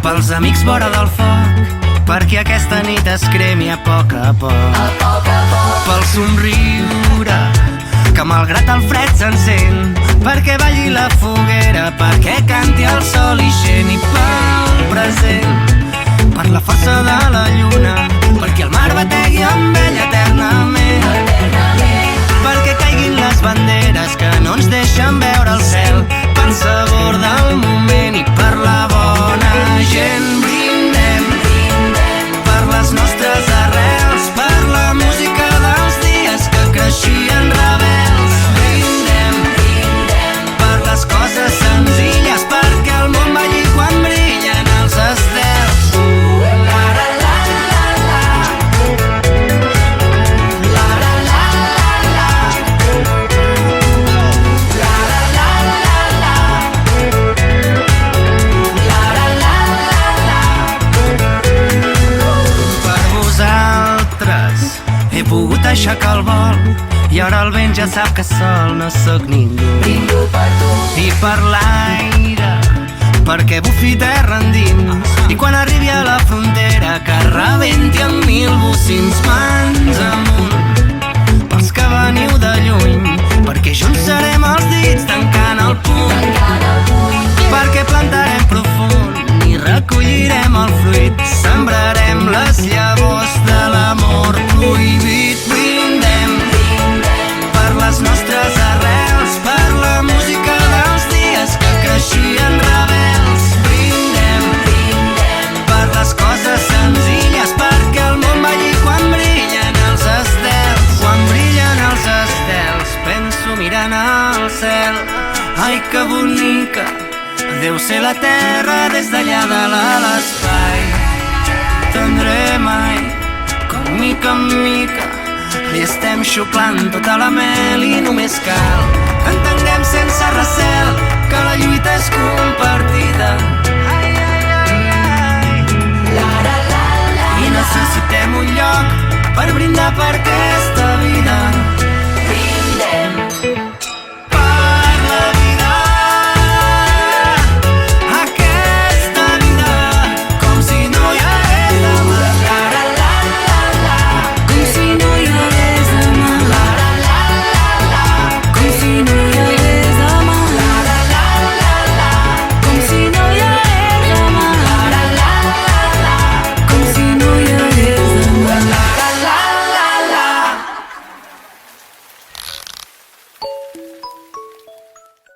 pels amics vora del foc, perquè aquesta nit es cremi a poc a poc. Pel somriure que malgrat el fred s'encén, perquè balli la foguera, perquè canti el sol ixent. I pel present, per la força de la lluna, perquè el mar bategui amb ella eternament, perquè caiguin les banderes que no ens deixen veure el cel, pel sabor del moment i per la bona gent. Brindem per les nostres arrels, per la música dels dies que creixien rebels. Brindem per les coses senzilles, perquè el món balli quan brillen els estels. He pogut aixecar el vol i ara el vent ja sap que sol no sóc ningú. Brindo per tu I per l'aire, perquè bufi terra endins, i quan arribi a la frontera que rebenti amb 1000 bocins. Mans amunt pels que veniu de lluny, perquè junts serem els dits tancant el puny, perquè plantarem profund i recollirem el fruit, sembrarem les llavors de l'amor prohibit. Brindem per les nostres arrels, per la música dels dies que creixien rebels. Brindem per les coses senzilles, perquè el món balli quan brillen els estels. Quan brillen els estels penso mirant al cel, ai que bonica deu ser la terra des d'allà de l'espai. Tendré mai com mica en mica li estem xuclant tota la mel, i només cal que entenguem sense recel que la lluita és compartida. I necessitem un lloc per brindar per aquesta